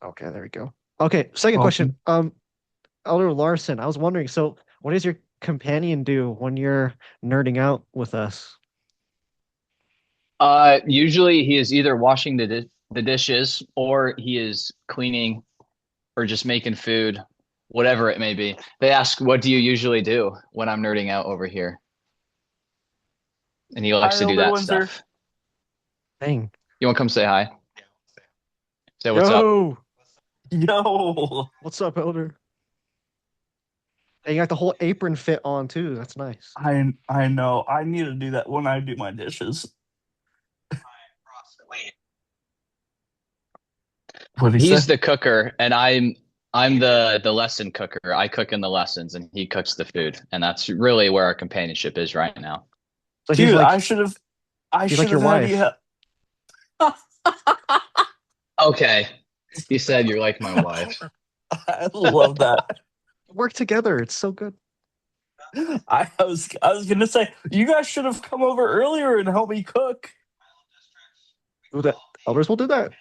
Okay, there we go. Okay, second question. Welcome. Elder Larson, I was wondering, so what does your companion do when you're nerding out with us? Usually he is either washing the dishes or he is cleaning or just making food, whatever it may be. They ask, "What do you usually do when I'm nerding out over here?" And he likes Hi, to do Elder that Windsor. stuff. Dang. You want to come say hi? Say what's up. Yo, Yo, what's up, Elder? And you got the whole apron fit on too. That's nice. I know. I need to do that when I do my dishes. What do you say? He's the cooker, and I'm the lesson cooker. I cook in the lessons, and he cooks the food, and that's really where our companionship is right now. So Dude, I he's like should your have had you. wife. Okay, he said you're like my wife. I love that. Work together. It's so good. I was gonna say you guys should have come over earlier and helped me cook. Do that. Elders will do that.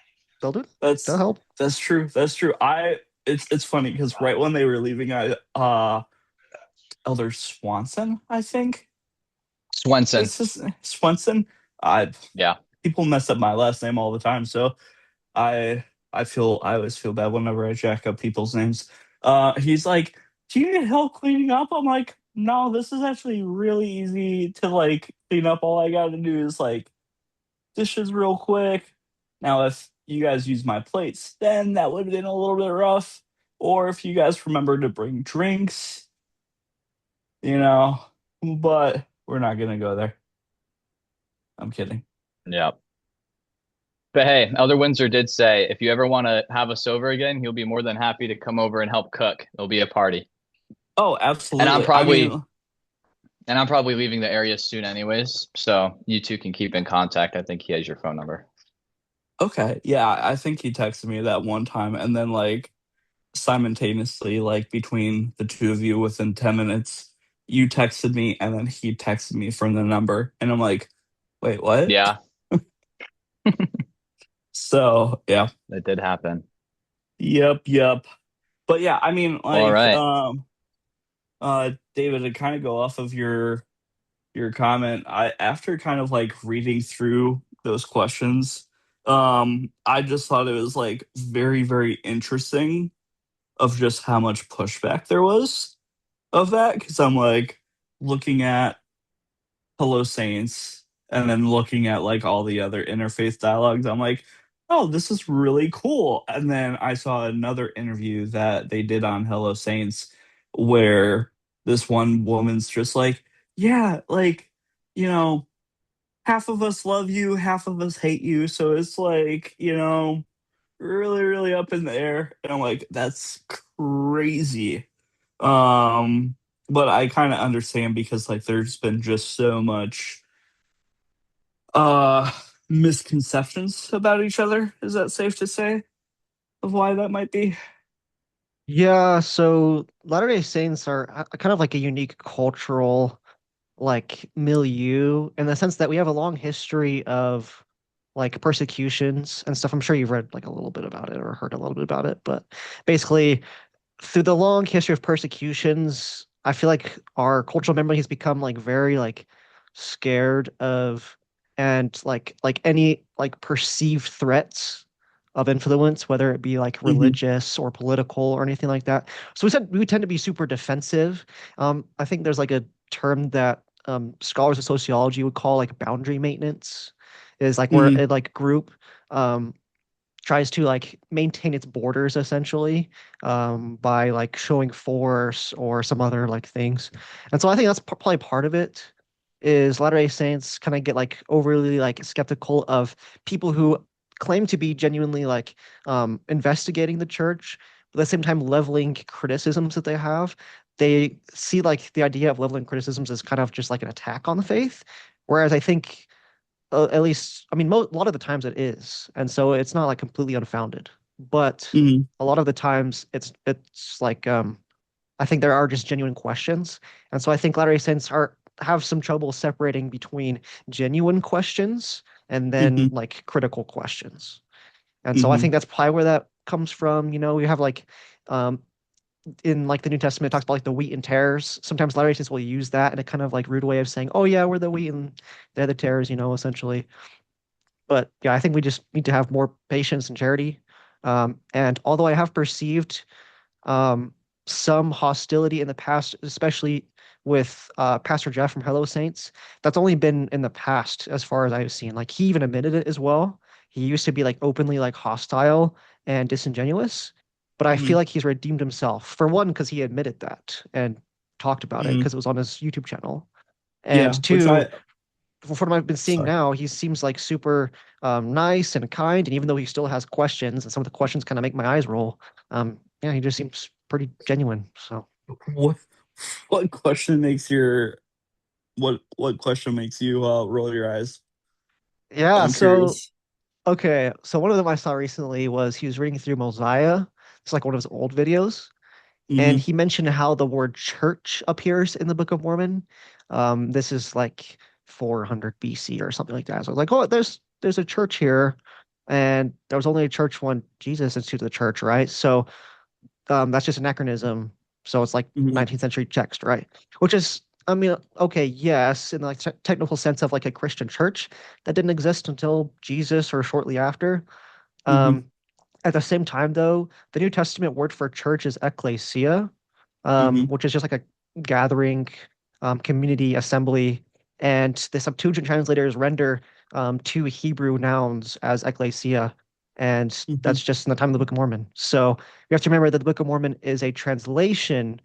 They'll do. They'll That's help. that's true. That's true. It's funny because right when they were leaving, I Elder Swanson, I think Swenson. it's just Swenson. I Yeah. People mess up my last name all the time, so I I always feel bad whenever I jack up people's names. He's like, "Do you need help cleaning up?" I'm like, "No, this is actually really easy to like clean up. All I got to do is like dishes real quick. Now, if you guys use my plates, then that would have been a little bit rough. Or if you guys remember to bring drinks, you know, but we're not gonna go there. I'm kidding." Yeah. But hey, Elder Windsor did say if you ever want to have us over again, he'll be more than happy to come over and help cook. It'll be a party. Oh, And I'm absolutely. I probably mean, and I'm probably leaving the area soon anyways, so you two can keep in contact. I think he has your phone number. okay, yeah, I think he texted me that one time, and then like simultaneously, like between the two of you within 10 minutes, you texted me, and then he texted me from the number, and I'm like, wait, what? Yeah, So yeah, that did happen. yep. But yeah, I mean, All like, right. David, to kind of go off of your comment, I after kind of like reading through those questions, I just thought it was like very interesting of just how much pushback there was of that because I'm like looking at Hello Saints and then looking at like all the other interfaith dialogues. I'm like, oh, this is really cool. And then I saw another interview that they did on Hello Saints where this one woman's just like, yeah, like, you know, half of us love you, half of us hate you. So it's like, really up in the air. And I'm like, that's crazy. Um, but I kind of understand because like there's been just so much uh misconceptions about each other. Is that safe to say of why that might be? Yeah, so Latter-day Saints are kind of like a unique cultural like milieu in the sense that we have a long history of like persecutions and stuff. I'm sure you've read like a little bit about it or heard a little bit about it, but basically through the long history of persecutions, I feel like our cultural memory has become like very like scared of and like any like perceived threats of influence, whether it be like Hmm. religious or political or anything like that. So we tend to be super defensive. I think there's like a term that scholars of sociology would call like boundary maintenance, is like where Hmm. a like group um, tries to like maintain its borders essentially by like showing force or some other like things. And so I think that's probably part of it is Latter-day Saints kind of get like overly like skeptical of people who claim to be genuinely like investigating the church, but at the same time leveling criticisms that they have. They see like the idea of leveling criticisms as kind of just like an attack on the faith. Whereas I think at least, I mean, a lot of the times it is, and so it's not like completely unfounded. But Hmm. a lot of the times it's like I think there are just genuine questions, and so I think Latter-day Saints are have some trouble separating between genuine questions and then Hmm. like critical questions. And so I Hmm. think that's probably where that comes from. You know, we have like um, in like the New Testament, it talks about like the wheat and tares. Sometimes Latter-day Saints will use that in a kind of like rude way of saying, "Oh yeah, we're the wheat and they're the tares," you know, essentially. But yeah, I think we just need to have more patience and charity. And although I have perceived um, some hostility in the past, especially with Pastor Jeff from Hello Saints. That's only been in the past, as far as I've seen. Like he even admitted it as well. He used to be like openly like hostile and disingenuous, but I feel Hmm. like he's redeemed himself. For one, because he admitted that and talked about it Hmm. because it was on his YouTube channel. Yeah, And which two, I from what I've been seeing sorry. now, he seems like super nice and kind. And even though he still has questions, and some of the questions kind of make my eyes roll, yeah, he just seems pretty genuine. So What what question makes your what question makes you roll your eyes? yeah, I'm so curious. okay, so one of them I saw recently was he was reading through Mosiah. It's like one of his old videos, and Hmm. he mentioned how the word church appears in the Book of Mormon. This is like 400 BC or something like that. So I was like, oh, there's a church here, and there was only a church when Jesus instituted the church, right? So that's just anachronism. So it's like Hmm. 19th century text, right? Which is, I mean, okay, yes, in the like technical sense of like a Christian church that didn't exist until Jesus or shortly after. Hmm. Um, at the same time, though, the New Testament word for church is ecclesia, Hmm. which is just like a gathering, community, assembly. And the Septuagint translators render two Hebrew nouns as ecclesia. And Hmm. that's just in the time of the Book of Mormon. So you have to remember that the Book of Mormon is a translation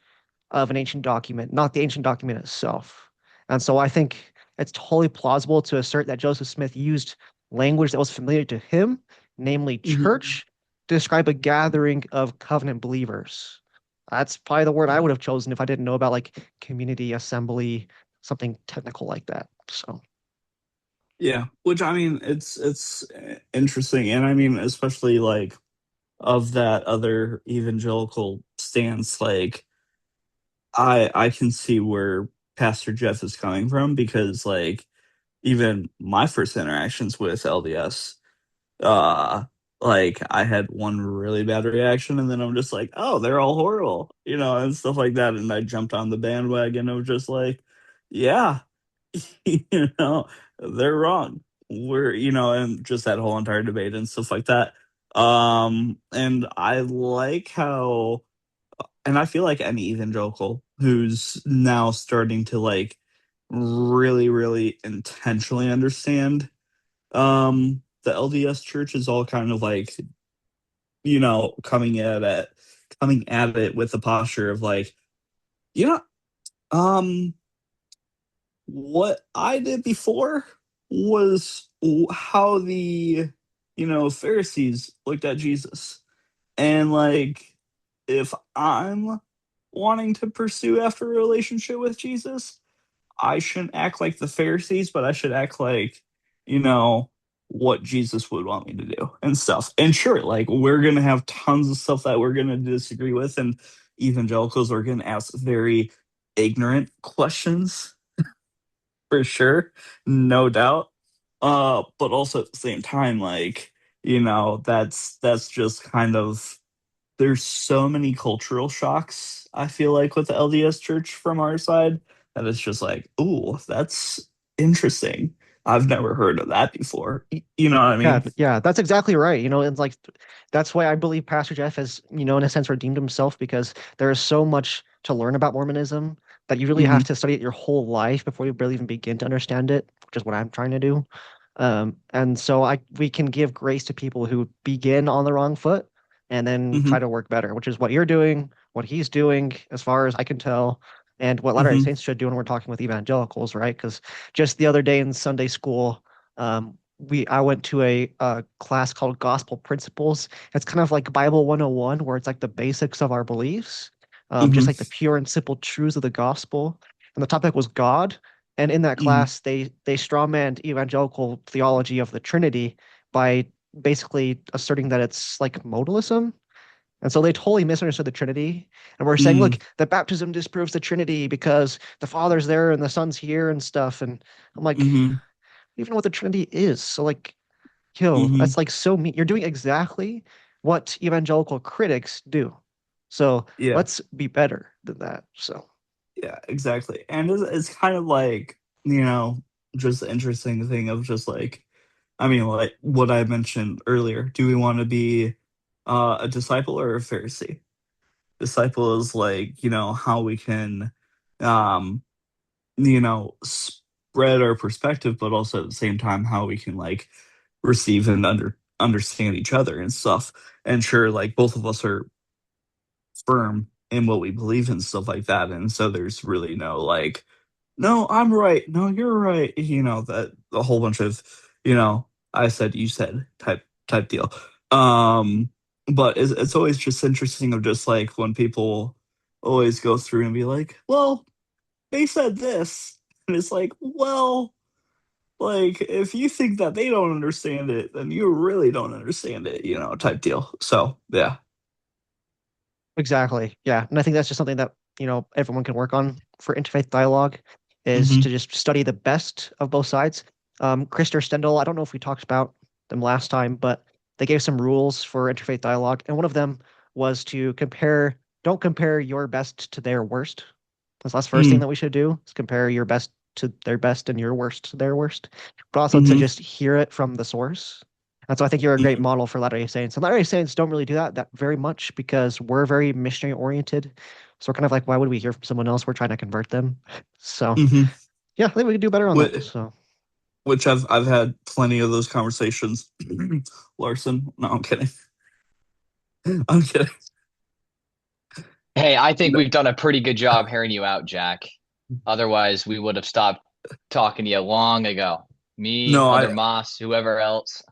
of an ancient document, not the ancient document itself. And so I think it's totally plausible to assert that Joseph Smith used language that was familiar to him, namely Hmm. church, to describe a gathering of covenant believers. That's probably the word I would have chosen if I didn't know about like community assembly, something technical like that. So Yeah, which I mean, it's interesting, and I mean, especially like of that other evangelical stance, like I can see where Pastor Jeff is coming from because like even my first interactions with LDS, uh like I had one really bad reaction and then I'm just like, oh, they're all horrible, and stuff like that. And I jumped on the bandwagon of just like, yeah, you know, they're wrong. And just that whole entire debate and stuff like that. And I like how, and I feel like any evangelical who's now starting to like really, really intentionally understand the LDS church is all kind of like, coming at it with the posture of like, you know, um what I did before was how the Pharisees looked at Jesus. And like if I'm wanting to pursue after a relationship with Jesus, I shouldn't act like the Pharisees, but I should act like, you know, what Jesus would want me to do and stuff. And sure, like we're gonna have tons of stuff that we're gonna disagree with, and evangelicals are gonna ask very ignorant questions for sure, no doubt. But also at the same time, like, that's just kind of there's so many cultural shocks, I feel like, with the LDS church from our side that it's just like, ooh, that's interesting. I've never heard of that before. You know what I yeah, mean? yeah, that's exactly right. You know, it's like that's why I believe Pastor Jeff has, you know, in a sense redeemed himself because there is so much to learn about Mormonism that you really have Hmm. to study it your whole life before you really even begin to understand it, which is what I'm trying to do. And so we can give grace to people who begin on the wrong foot and then Hmm. try to work better, which is what you're doing, what he's doing, as far as I can tell, and what Latter-day Hmm. Saints should do when we're talking with evangelicals, right? Because just the other day in Sunday school, I went to a class called Gospel Principles. It's kind of like Bible 101, where it's like the basics of our beliefs, just Hmm. like the pure and simple truths of the gospel. And the topic was God. And in that Hmm. class, they strawmanned evangelical theology of the Trinity by basically asserting that it's like modalism. And so they totally misunderstood the Trinity. And we're saying, Hmm. look, the baptism disproves the Trinity because the Father's there and the Son's here and stuff. And I'm like, Hmm. even know what the Trinity is. So like, yo, Hmm. that's like so mean. You're doing exactly what evangelical critics do. So Yeah. let's be better than that. So Yeah, exactly. And it's kind of like, just the interesting thing of just like, I mean, like what I mentioned earlier. Do we want to be a disciple or a Pharisee? Disciple is like, how we can, um, spread our perspective, but also at the same time, how we can like receive and understand each other and stuff. And sure, like both of us are firm in what we believe and stuff like that. And so there's really no like, no, I'm right. No, you're right. That a whole bunch of, I said, you said type deal. Um, but it's always just interesting of just like when people always go through and be like, well, they said this. And it's like, well, like if you think that they don't understand it, then you really don't understand it, type deal. So yeah. exactly. Yeah. And I think that's just something that, everyone can work on for interfaith dialogue is to Hmm. just study the best of both sides. Krister Stendhal, I don't know if we talked about them last time, but they gave some rules for interfaith dialogue. And one of them was to don't compare your best to their worst. That's the first thing Mm. that we should do is compare your best to their best and your worst to their worst, but also to Hmm. just hear it from the source. And so I think you're a great Hmm. model for Latter-day Saints. And Latter-day Saints don't really do that very much because we're very missionary oriented. So we're kind of like, why would we hear from someone else? We're trying to convert them. So Hmm. yeah, I think we could do better on that. Which, So which I've had plenty of those conversations. Larson. No, I'm kidding. I'm kidding. Hey, I think No, we've done a pretty good job hearing you out, Jack. Otherwise, we would have stopped talking to you long ago. Me, no, Elder Moss, whoever else.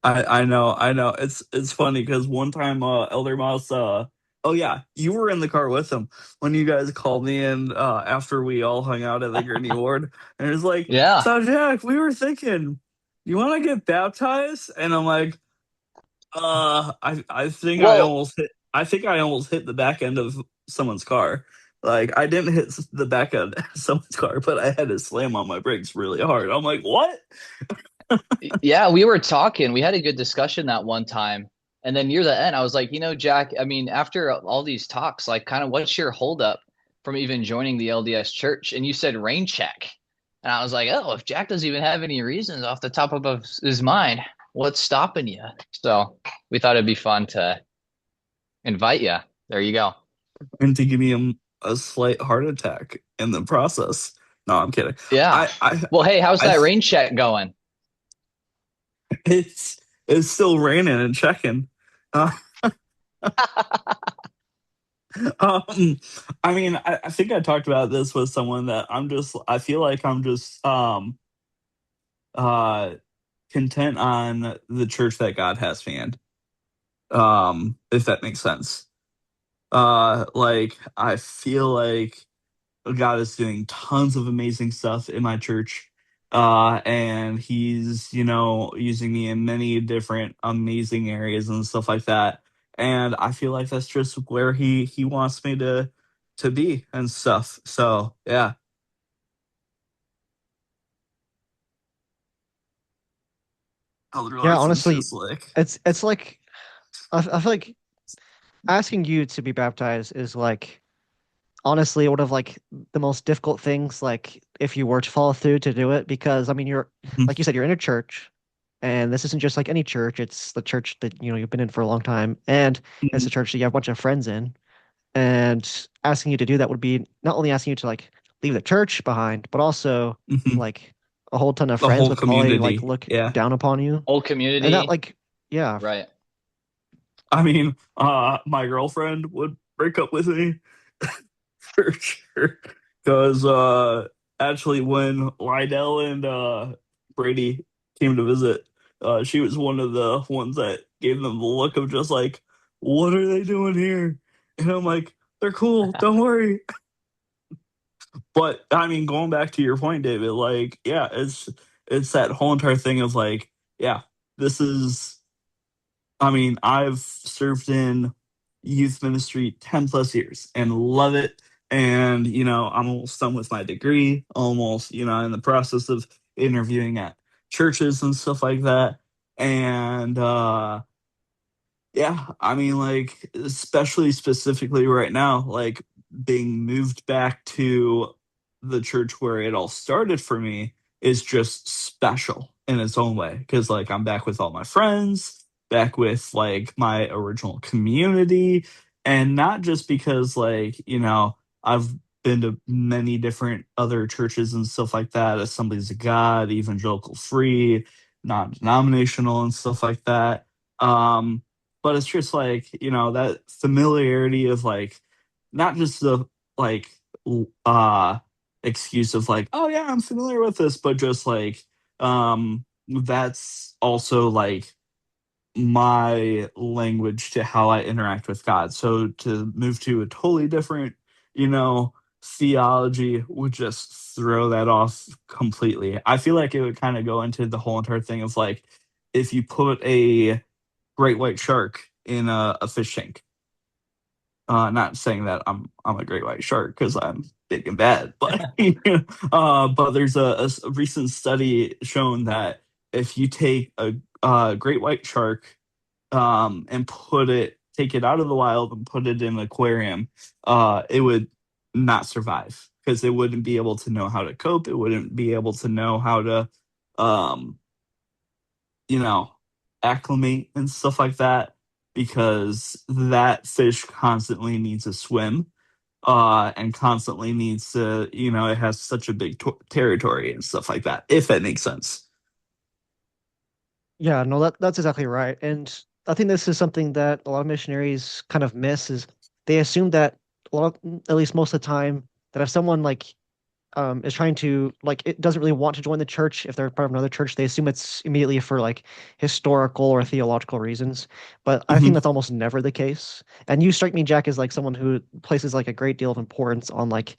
I know. It's funny because one time, Elder Mouse, oh yeah, you were in the car with him when you guys called me in after we all hung out at the Gurney Ward, and it's like, Yeah. so Jack, we were thinking, you want to get baptized? And I'm like, Well, I think I almost hit the back end of someone's car. Like I didn't hit the back end of someone's car, but I had to slam on my brakes really hard. I'm like, what? yeah, we were talking. We had a good discussion that one time. And then near the end, I was like, Jack, I mean, after all these talks, like, kind of what's your holdup from even joining the LDS church? And you said rain check. And I was like, oh, if Jack doesn't even have any reasons off the top of his mind, what's stopping you? So we thought it'd be fun to invite you. There you go. And to give me a slight heart attack in the process. No, I'm kidding. Yeah. I, I, Well, hey, how's I, that rain check going? it's it's still raining and checking. Uh, um, I mean, I think I talked about this with someone that I feel like I'm just uh content on the church that God has me in. If that makes sense. Like I feel like God is doing tons of amazing stuff in my church. And he's, using me in many different amazing areas and stuff like that. And I feel like that's just where he wants me to be and stuff. So yeah. Elder yeah, Larson's honestly, just like, it's like I feel like asking you to be baptized is like honestly one of like the most difficult things like if you were to follow through to do it because I mean you're mhm, like you said you're in a church and this isn't just like any church, it's the church that you've been in for a long time and it's mhm, a church that you have a bunch of friends in and asking you to do that would be not only asking you to like leave the church behind but also mhm. like a whole ton of The friends whole would probably like community. look Yeah. down upon you Old and that community. like yeah. Right. I mean, my girlfriend would break up with me for sure. Because actually, when Lydell and Brady came to visit, she was one of the ones that gave them the look of just like, "What are they doing here?" And I'm like, "They're cool. Don't worry." But I mean, going back to your point, David, like, yeah, it's that whole entire thing of like, yeah, this is. I mean, I've served in youth ministry 10 plus years and love it. And, I'm almost done with my degree, almost, in the process of interviewing at churches and stuff like that. And yeah, I mean, like, especially specifically right now, like being moved back to the church where it all started for me is just special in its own way. Cause, like, I'm back with all my friends, back with like my original community. And not just because, like, I've been to many different other churches and stuff like that, Assemblies of God, evangelical free, non denominational, and stuff like that. Um, but it's just like that familiarity of like not just the like uh excuse of like, oh yeah, I'm familiar with this, but just like that's also like my language to how I interact with God. So to move to a totally different, you know theology would just throw that off completely. I feel like it would kind of go into the whole entire thing of like, if you put a great white shark in a fish tank. Not saying that I'm a great white shark because I'm big and bad, but but there's a recent study shown that if you take a great white shark and take it out of the wild and put it in an aquarium, it would not survive because it wouldn't be able to know how to cope. It wouldn't be able to know how to um, you know, acclimate and stuff like that because that fish constantly needs to swim and constantly needs to, it has such a big territory and stuff like that, if that makes sense. Yeah, no, that's exactly right. And I think this is something that a lot of missionaries kind of miss is they assume that at least most of the time, that if someone is trying to like it doesn't really want to join the church if they're part of another church, they assume it's immediately for like historical or theological reasons. But I think Hmm. that's almost never the case. And you strike me, Jack, as like someone who places like a great deal of importance on like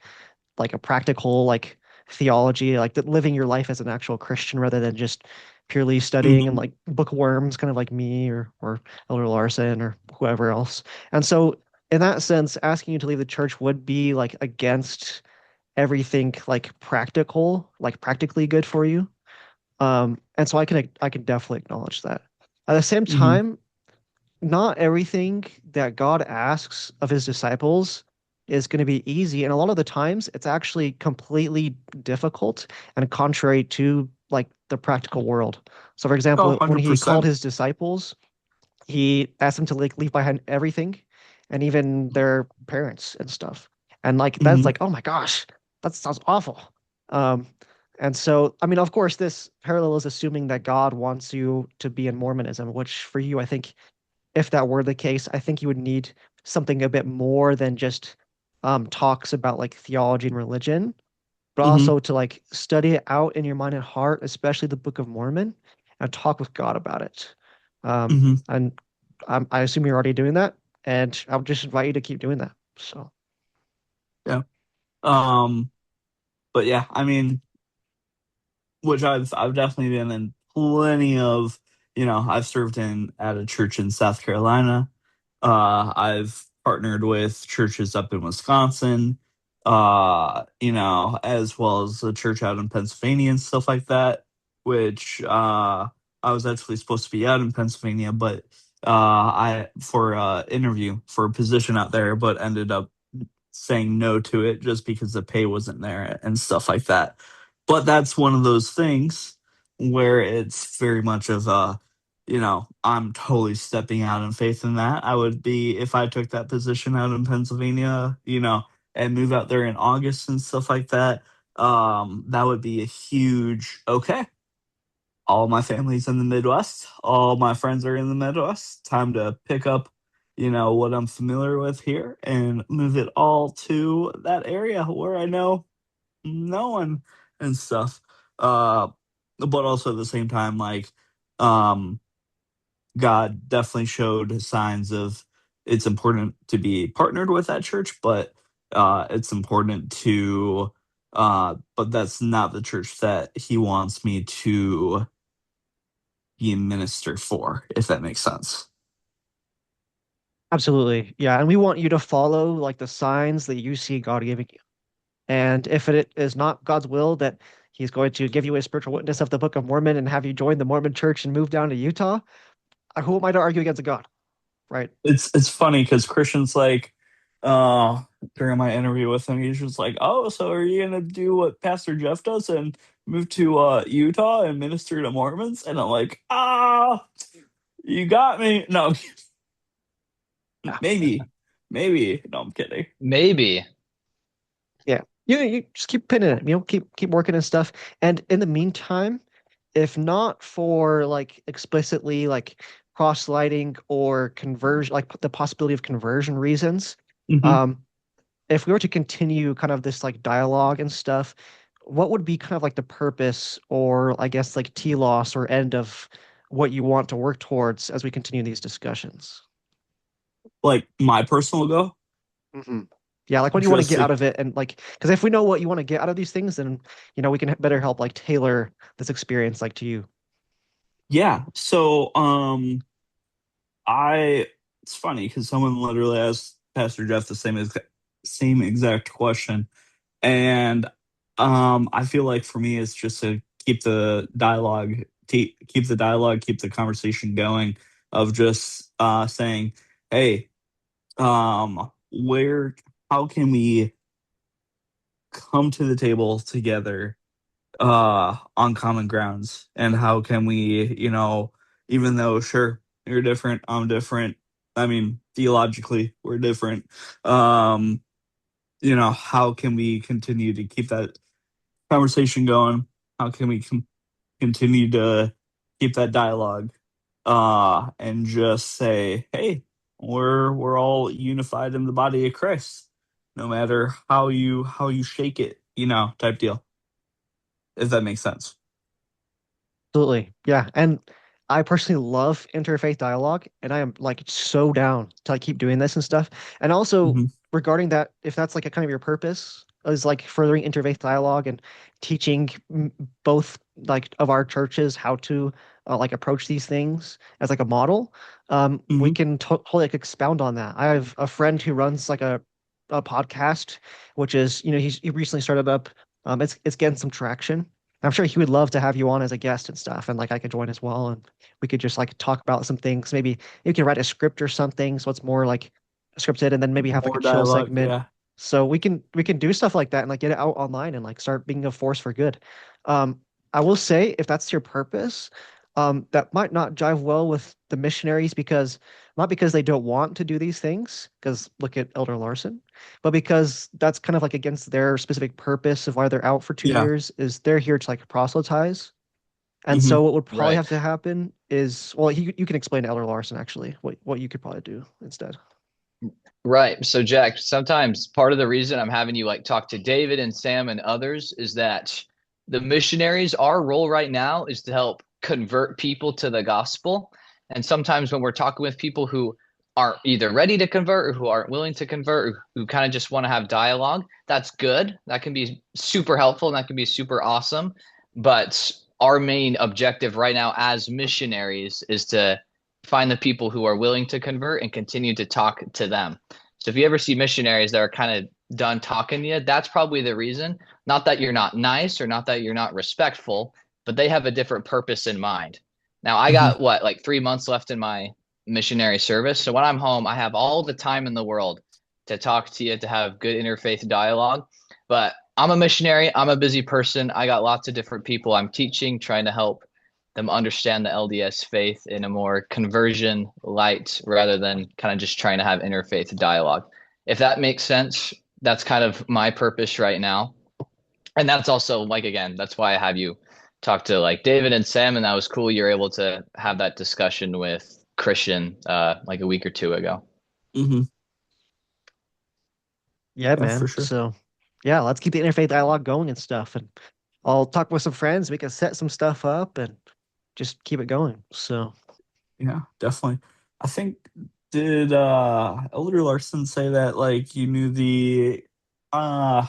a practical like theology, like that living your life as an actual Christian rather than just purely studying and Hmm. like bookworms, kind of like me or Elder Larson or whoever else. And so in that sense, asking you to leave the church would be like against everything like practical, like practically good for you. And so I can definitely acknowledge that. At the same Hmm. time, not everything that God asks of his disciples is going to be easy. And a lot of the times it's actually completely difficult and contrary to like the practical world. So for Oh, example, when he called 100%. his disciples, he asked them to like leave behind everything and even their parents and stuff. And like that's Hmm. like, oh my gosh, that sounds awful. Um, and so, I mean, of course, this parallel is assuming that God wants you to be in Mormonism, which for you, I think if that were the case, I think you would need something a bit more than just talks about like theology and religion, but Hmm. also to like study it out in your mind and heart, especially the Book of Mormon, and talk with God about it. Hmm. And I assume you're already doing that, and I would just invite you to keep doing that. So Yeah. Um, but yeah, I mean, which I've definitely been in plenty of, I've served in at a church in South Carolina. I've partnered with churches up in Wisconsin, as well as a church out in Pennsylvania and stuff like that, which I was actually supposed to be out in Pennsylvania, but I for interview for a position out there, but ended up saying no to it just because the pay wasn't there and stuff like that. But that's one of those things where it's very much of a, I'm totally stepping out in faith in that. I would be if I took that position out in Pennsylvania, and move out there in August and stuff like that. That would be a huge okay. All my family's in the Midwest. All my friends are in the Midwest. Time to pick up, what I'm familiar with here and move it all to that area where I know no one and stuff. Uh, but also at the same time, like, um, God definitely showed signs of it's important to be partnered with that church, but it's important to, but that's not the church that He wants me to be a minister for, if that makes sense. absolutely, yeah. And we want you to follow like the signs that you see God giving you. And if it is not God's will that he's going to give you a spiritual witness of the Book of Mormon and have you join the Mormon church and move down to Utah, who am I to argue against God, right? It's funny because Christian's like, uh, during my interview with him, he's just like, "Oh, so are you gonna do what Pastor Jeff does and move to Utah and minister to Mormons?" And I'm like, you got me. No, Yeah. maybe, maybe. No, I'm kidding. Maybe. Yeah. You just keep pinning it, keep working and stuff. And in the meantime, if not for like explicitly like proselyting or conversion, like the possibility of conversion reasons, Hmm. um, if we were to continue kind of this like dialogue and stuff, what would be kind of like the purpose or I guess like telos or end of what you want to work towards as we continue these discussions? Like my personal goal, Hmm. Yeah, like what do you want to just get out like of it? And like, because if we know what you want to get out of these things, then we can better help like tailor this experience like to you. yeah. So I it's funny because someone literally asked Pastor Jeff the same exact question, and I feel like for me it's just to keep the dialogue, keep the conversation going of just saying, hey, where how can we come to the table together on common grounds, and how can we, even though sure you're different, I'm different, I mean theologically we're different, um how can we continue to keep that conversation going, how can we continue to keep that dialogue, and just say, hey, we're all unified in the body of Christ, no matter how you shake it, type deal, if that makes sense. Absolutely. Yeah. And I personally love interfaith dialogue, and I am like so down to like keep doing this and stuff. And also Hmm. regarding that, if that's like a kind of your purpose is like furthering interfaith dialogue and teaching both like of our churches how to like approach these things as like a model, we Hmm. can totally like expound on that. I have a friend who runs like a podcast, which is, he recently started up. It's getting some traction. I'm sure he would love to have you on as a guest and stuff, and like I could join as well, and we could just like talk about some things. Maybe you can write a script or something, so it's more like scripted, and then maybe have like a More chill dialogue, segment. yeah. So we can do stuff like that and like get it out online and like start being a force for good. Um, I will say if that's your purpose, that might not jive well with the missionaries because not because they don't want to do these things, because look at Elder Larson, but because that's kind of like against their specific purpose of why they're out for two Yeah. years is they're here to like proselytize. And Hmm. so what would probably Right. have to happen is, well, you can explain to Elder Larson actually what you could probably do instead. Right. So, Jack, sometimes part of the reason I'm having you like talk to David and Sam and others is that the missionaries, our role right now is to help convert people to the gospel. And sometimes when we're talking with people who aren't either ready to convert or who aren't willing to convert, or who kind of just want to have dialogue, that's good. That can be super helpful and that can be super awesome. But our main objective right now as missionaries is to find the people who are willing to convert and continue to talk to them. So if you ever see missionaries that are kind of done talking to you, that's probably the reason. Not that you're not nice or not that you're not respectful, but they have a different purpose in mind. Now, I Hmm. got what, like 3 months left in my missionary service. So when I'm home, I have all the time in the world to talk to you, to have good interfaith dialogue. But I'm a missionary, I'm a busy person. I got lots of different people I'm teaching, trying to help them understand the LDS faith in a more conversion light rather than kind of just trying to have interfaith dialogue. If that makes sense, that's kind of my purpose right now. And that's also like again, that's why I have you talk to like David and Sam, and that was cool. You're able to have that discussion with Christian like a week or two ago. Hmm. Yeah, Yeah, for man. sure. So yeah, let's keep the interfaith dialogue going and stuff. And I'll talk with some friends. We can set some stuff up and just keep it going. So Yeah, definitely. I think, did Elder Larson say that like you knew uh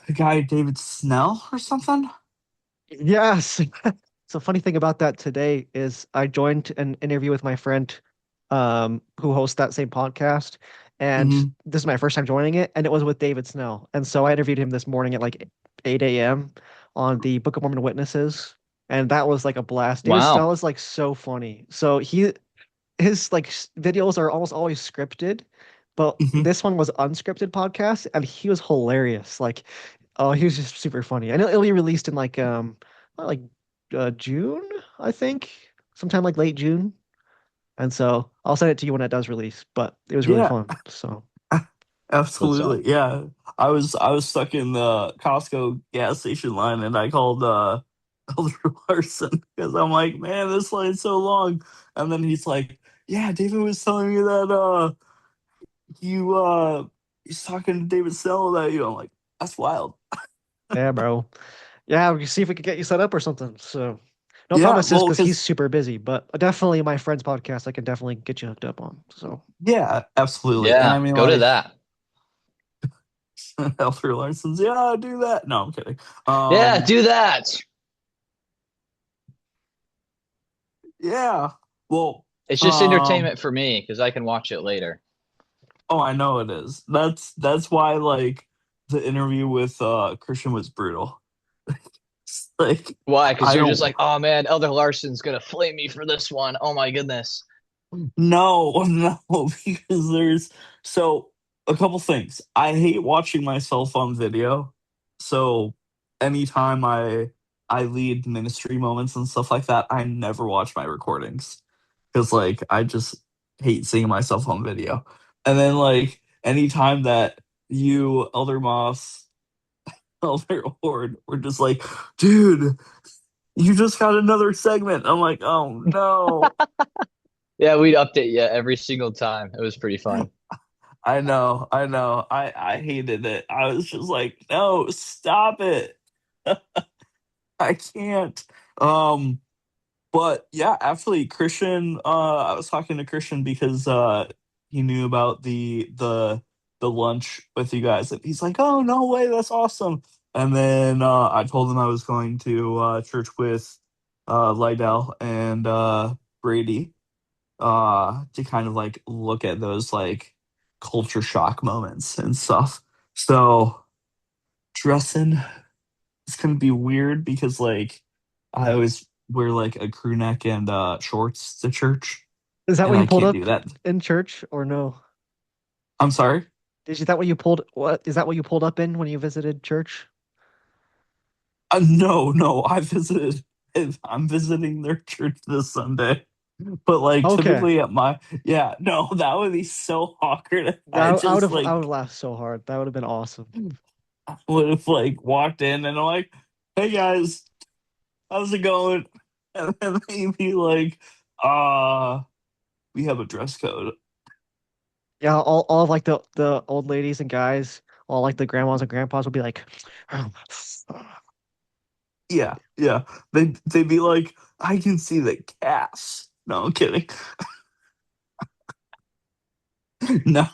the guy David Snell or something? yes. So funny thing about that today is I joined an interview with my friend who hosts that same podcast. And Hmm. this is my first time joining it, and it was with David Snell. And so I interviewed him this morning at like 8 a.m. on the Book of Mormon Witnesses, and that was like a blast. It was that Wow. was like so funny. So his like videos are almost always scripted, but Mhm. this one was unscripted podcast, and he was hilarious. Like, oh, he was just super funny. And it'll be released in like June, I think, sometime like late June. And so I'll send it to you when it does release. But it was really Yeah, fun. So What's up? absolutely. Yeah. I was stuck in the Costco gas station line and I called Elder Larson because I'm like, man, this line's so long. And then he's like, yeah, David was telling me that you he's talking to David Snell about you. I'm like, that's wild. yeah, bro. Yeah, we can see if we can get you set up or something. So no Yeah, promises well, because he's because super busy, but definitely my friend's podcast I can definitely get you hooked up on. So yeah, absolutely. And I Yeah, mean go to like that. Elder Larson's, yeah, do that. No, I'm kidding. Yeah, Um, do that. yeah. Well, It's just um, entertainment for me because I can watch it later. oh, I know it is. That's why like the interview with Christian was brutal. Like Why? Because I you're just don't like, oh man, Elder Larson's gonna flame me for this one. Oh my goodness. no, no, because there's so a couple things. I hate watching myself on video. So anytime I lead ministry moments and stuff like that, I never watch my recordings. Because like I just hate seeing myself on video. And then like anytime that you, Elder Moss, Elder Horde, were just like, dude, you just got another segment. I'm like, oh no. Yeah, we'd update you every single time. It was pretty fun. I know, I know. I hated it. I was just like, no, stop it. I can't. Um, but yeah, actually Christian, I was talking to Christian because he knew about the lunch with you guys and he's like, "Oh, no way, that's awesome." And then I told him I was going to church with Lydell and Brady to kind of like look at those like culture shock moments and stuff. So dressing is gonna be weird because like I always wear like a crew neck and shorts to church, is that and what you I pulled can't do up that. in church or no? I'm sorry. Is that what you pulled? What is that what you pulled up in when you visited church? No, no, I visited. I'm visiting their church this Sunday. But like Okay. typically at my yeah, no, that would be so awkward. Yeah, I I would just have I would have like laughed so hard. That would have been awesome. would have like walked in and I'm like, hey guys, how's it going? And then they'd be like, uh, we have a dress code. Yeah, all of like the old ladies and guys, all like the grandmas and grandpas would be like, Yeah, yeah. They'd be like, I can see the cast. No, I'm kidding. No,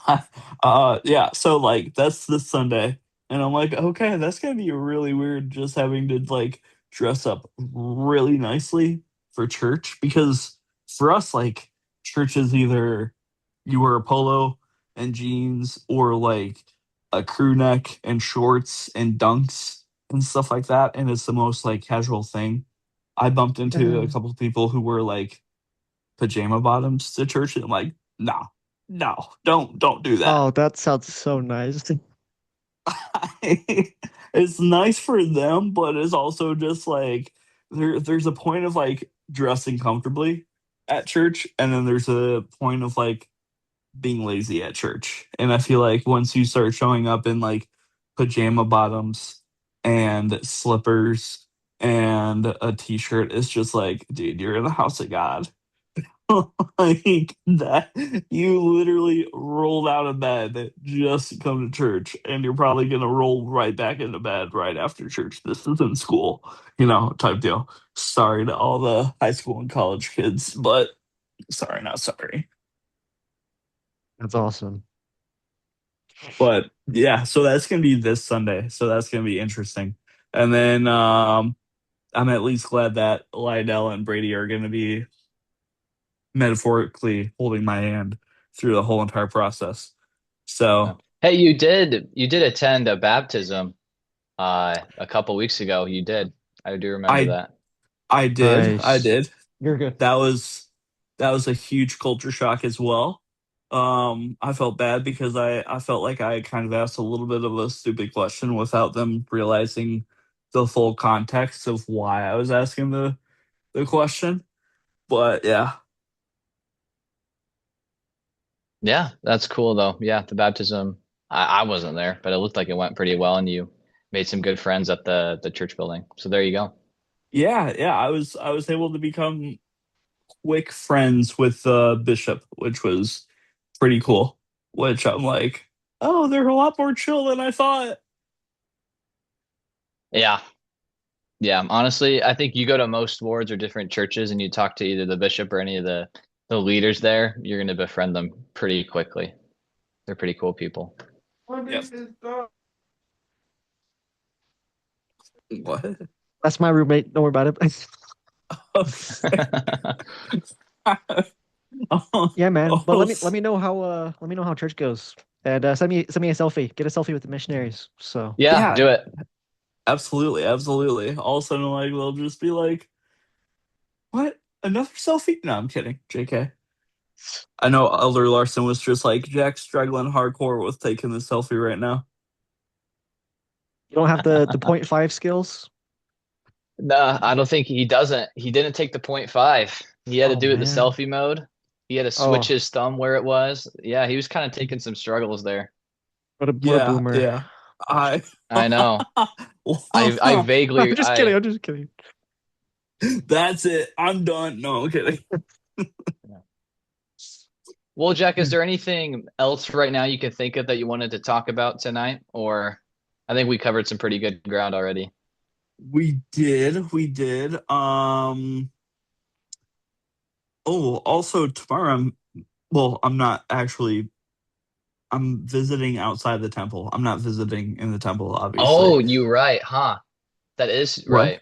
yeah. So like that's this Sunday, and I'm like, okay, that's gonna be really weird just having to like dress up really nicely for church because for us, like church is either you wear a polo and jeans or like a crew neck and shorts and dunks and stuff like that, and it's the most like casual thing. I bumped into a couple of people who were like pajama bottoms to church, and I'm like, no, no, don't do that. oh, that sounds so nice. It's nice for them, but it's also just like there's a point of like dressing comfortably at church, and then there's a point of like being lazy at church. And I feel like once you start showing up in like pajama bottoms and slippers and a t-shirt, it's just like, dude, you're in the house of God. Like that you literally rolled out of bed just to come to church and you're probably gonna roll right back into bed right after church. This isn't school, type deal. Sorry to all the high school and college kids, but sorry, not sorry. That's awesome. But yeah, so that's gonna be this Sunday. So that's gonna be interesting. And then I'm at least glad that Lydell and Brady are gonna be metaphorically holding my hand through the whole entire process. Yeah. So Hey, you did attend a baptism A couple weeks ago. You did. I do remember I that. I did. I Nice. did. You're good. That was that was a huge culture shock as well. I felt bad because I felt like I kind of asked a little bit of a stupid question without them realizing the full context of why I was asking the question. But yeah. Yeah, that's cool though. Yeah, the baptism. I wasn't there, but it looked like it went pretty well, and you made some good friends at the church building. So there you go. Yeah, yeah, I was able to become quick friends with the bishop, which was pretty cool. Which I'm like, oh, they're a lot more chill than I thought. Yeah, yeah. Honestly, I think you go to most wards or different churches, and you talk to either the bishop or any of the leaders there. You're going to befriend them pretty quickly. They're pretty cool people. Yep. What? That's my roommate. Don't worry about it. Oh, Yeah, man. But oh, let me know how church goes. And send me a selfie. Get a selfie with the missionaries. So Yeah, yeah, do it. absolutely, absolutely. All of a sudden, like they'll just be like, "What? Another selfie?" No, I'm kidding. JK. I know Elder Larson was just like Jack's struggling hardcore with taking the selfie right now. you don't have the point five skills. No, I don't think he doesn't. He didn't take the point five. He had to Oh do it the man. selfie mode. He had to switch Oh, his thumb where it was. Yeah, he was kind of taking some struggles there. what a Yeah, boomer. yeah. I I know. I Wow. vaguely I'm just kidding. I I'm just kidding. That's it. I'm done. No, I'm kidding. Well, Jack, is there anything else right now you can think of that you wanted to talk about tonight? Or I think we covered some pretty good ground already. We did. Oh, also tomorrow I'm not actually I'm visiting outside the temple. I'm not visiting in the temple, obviously. Oh, you right, huh? That is What? right.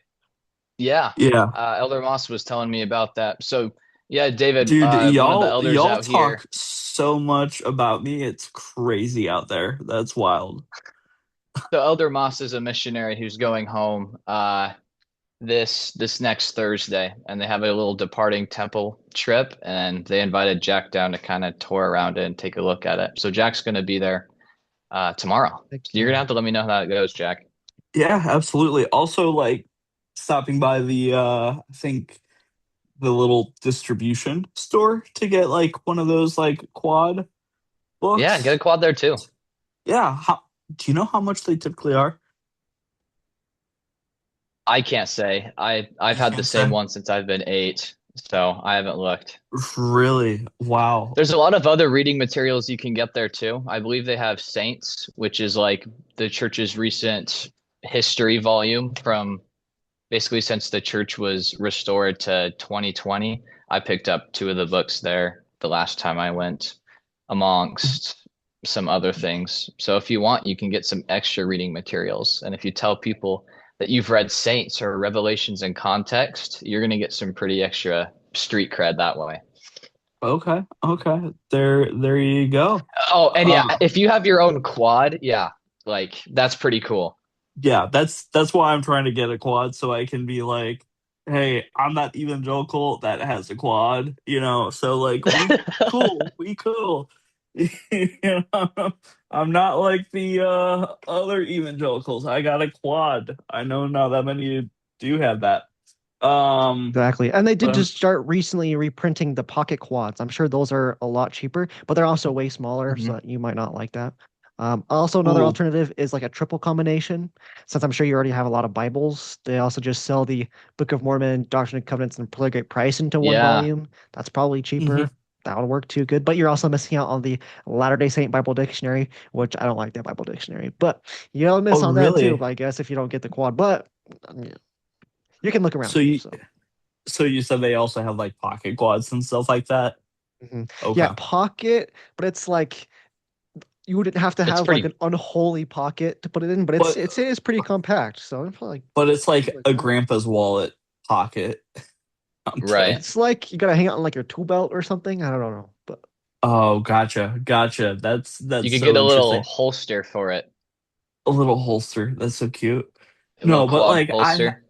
Yeah. Yeah. Elder Moss was telling me about that. So yeah, David, Dude, one of the y'all elders y'all out talk here. so much about me. It's crazy out there. That's wild. So Elder Moss is a missionary who's going home this next Thursday, and they have a little departing temple trip, and they invited Jack down to kind of tour around it and take a look at it. So Jack's going to be there tomorrow. Heck So you're gonna yeah. have to let me know how it goes, Jack. Yeah, absolutely. Also, like stopping by the I think the little distribution store to get like one of those like quad Yeah, get a books. quad there too. Yeah. Do you know how much they typically are? I can't say. I've You had the can't same say. one since I've been 8, so I haven't looked. Really? Wow. There's a lot of other reading materials you can get there too. I believe they have Saints, which is like the church's recent history volume from basically since the church was restored to 2020. I picked up 2 of the books there the last time I went, amongst some other things. So if you want, you can get some extra reading materials. And if you tell people that you've read Saints or Revelations in context, you're going to get some pretty extra street cred that way. Okay. Okay. There you go. Oh, and yeah, Uh if you have your own quad, yeah, like that's pretty cool. yeah, that's why I'm trying to get a quad so I can be like, hey, I'm that evangelical that has a quad, so like we cool, we cool. You know, I'm not like the other evangelicals. I got a quad. I know not that many do have that. Um Exactly. And they did but just start recently reprinting the pocket quads. I'm sure those are a lot cheaper, but they're also way smaller, Mhm. so you might not like that. Also, another ooh, alternative is like a triple combination. Since I'm sure you already have a lot of Bibles, they also just sell the Book of Mormon, Doctrine and Covenants, and Pearl of Great Price into one Yeah. volume. That's probably mhm. cheaper. That would work too good. But you're also missing out on the Latter-day Saint Bible Dictionary, which I don't like that Bible Dictionary. But you'll Oh miss on that too, really? I guess, if you don't get the quad. But yeah, you can look So around. you So. so you said they also have like pocket quads and stuff like that? Yeah, Okay. pocket, but it's like you wouldn't have to It's have like pretty an unholy pocket to put it in, but But it is pretty compact. So it's probably it's things like like a that. grandpa's wallet pocket. I'm kidding. right. It's like you gotta hang it on like your tool belt or something. I don't know, but Oh, gotcha, gotcha. That's You could so get a little interesting. holster for it. A little holster. That's so cute. A little No, but club like holster.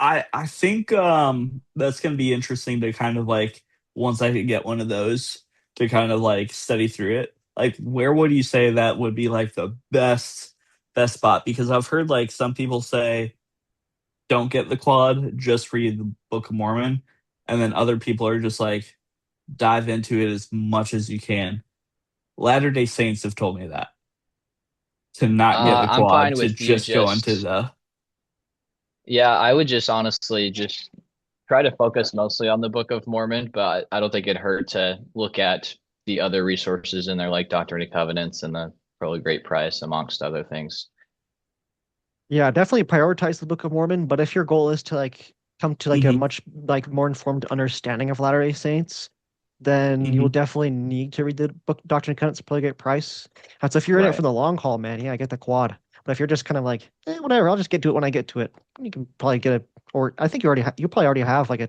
I think that's gonna be interesting to kind of like once I could get one of those to kind of like study through it. Like where would you say that would be like the best spot? Because I've heard like some people say don't get the quad, just read the Book of Mormon. And then other people are just like dive into it as much as you can. Latter-day Saints have told me that to not get the I'm quad, fine to with you just go into just, the yeah, I would just honestly just try to focus mostly on the Book of Mormon, but I don't think it'd hurt to look at the other resources in there, like Doctrine and Covenants and the Pearl of Great Price, amongst other things. Yeah, definitely prioritize the Book of Mormon, but if your goal is to like come to like a hmm much like more informed understanding of Latter-day Saints, then you will hmm definitely need to read the book Doctrine and Covenants to play a great price. And so if you're in it for right. the long haul, man, yeah, I get the quad. But if you're just kind of like, whatever, I'll just get to it when I get to it, you can probably get a, or I think you probably already have like a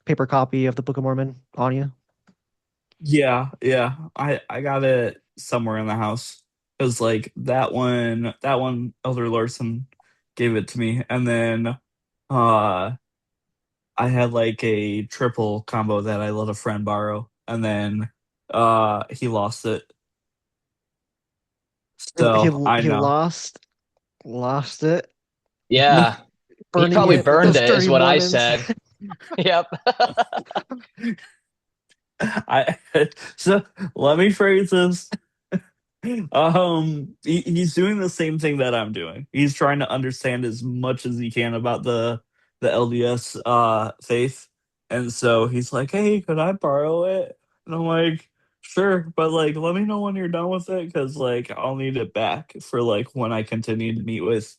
paper copy of the Book of Mormon on you. Yeah. I got it somewhere in the house because like that one Elder Larson gave it to me, and then I had like a triple combo that I let a friend borrow, and then he lost it. He So I he know. lost it, Yeah, he burning probably it with burned those it, is dirty what I Mormons. said. Yep. I so let me phrase this. He's doing the same thing that I'm doing. He's trying to understand as much as he can about the LDS faith. And so he's like, "Hey, could I borrow it?" And I'm like, "Sure, but like let me know when you're done with it cuz like I'll need it back for like when I continue to meet with,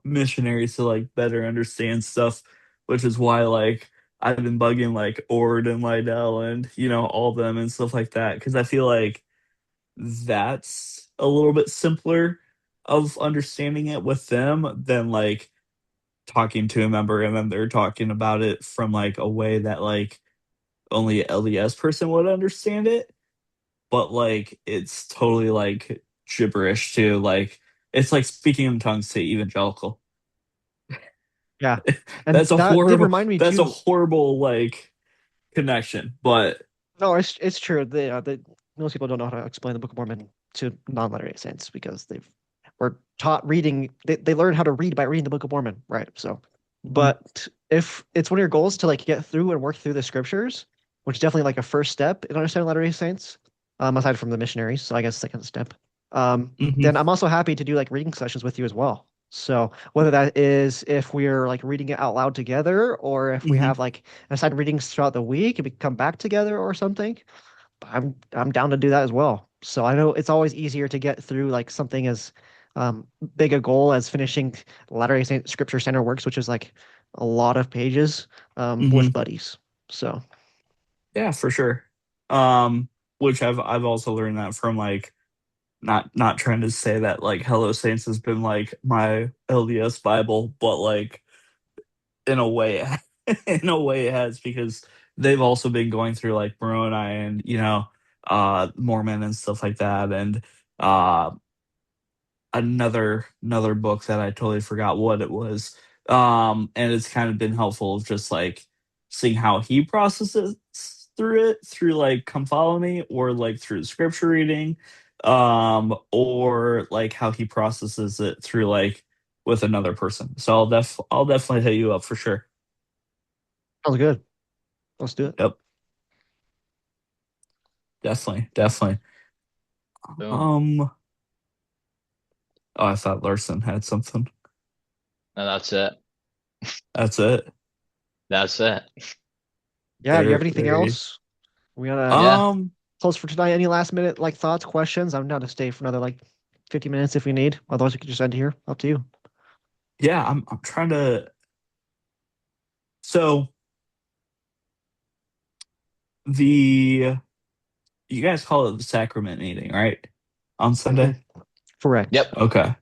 missionaries to like better understand stuff, which is why like I've been bugging like Ord and Lydell and all them and stuff like that cuz I feel like that's a little bit simpler of understanding it with them than like talking to a member and then they're talking about it from like a way that like only an LDS person would understand it. But like it's totally like gibberish to like it's like speaking in tongues to evangelical. Yeah. And That's a that did horrible remind me that's a too. horrible like connection. But No, it's true. Most people don't know how to explain the Book of Mormon to non-Latter-day Saints because they've were taught reading. They learn how to read by reading the Book of Mormon, right? So, Mhm, but if it's one of your goals to like get through and work through the scriptures, which is definitely like a first step in understanding Latter-day Saints, aside from the missionaries, so I guess second step, mhm, then I'm also happy to do like reading sessions with you as well. So whether that is if we're like reading it out loud together, or if we have mhm. like assigned readings throughout the week and we come back together or something, I'm down to do that as well. So I know it's always easier to get through like something as big a goal as finishing Latter-day Saint Scripture Standard Works, which is like a lot of pages with Mhm. buddies. So Yeah, for sure. Um, which I've also learned that from like not trying to say that like Hello Saints has been like my LDS Bible, but like in a way in a way it has because they've also been going through like Moroni and Mormon and stuff like that and uh another book that I totally forgot what it was. And it's kind of been helpful of just like seeing how he processes through it through like Come Follow Me or like through scripture reading, or like how he processes it through like with another person. So I'll definitely hit you up for sure. sounds good. Let's do it. Yep, definitely. Boom. Um, oh, I thought Larson had something. No, that's it. That's it. Yeah. That's it. Yeah. Do you have anything Very. else? We gotta Yeah. Um, close for tonight. Any last minute like thoughts, questions? I'm down to stay for another like 50 minutes if we need. Otherwise, we could just end here. Up to you. yeah, I'm trying to. So the you guys call it the sacrament meeting, right? On Sunday? Hmm. Correct. Yep. Okay.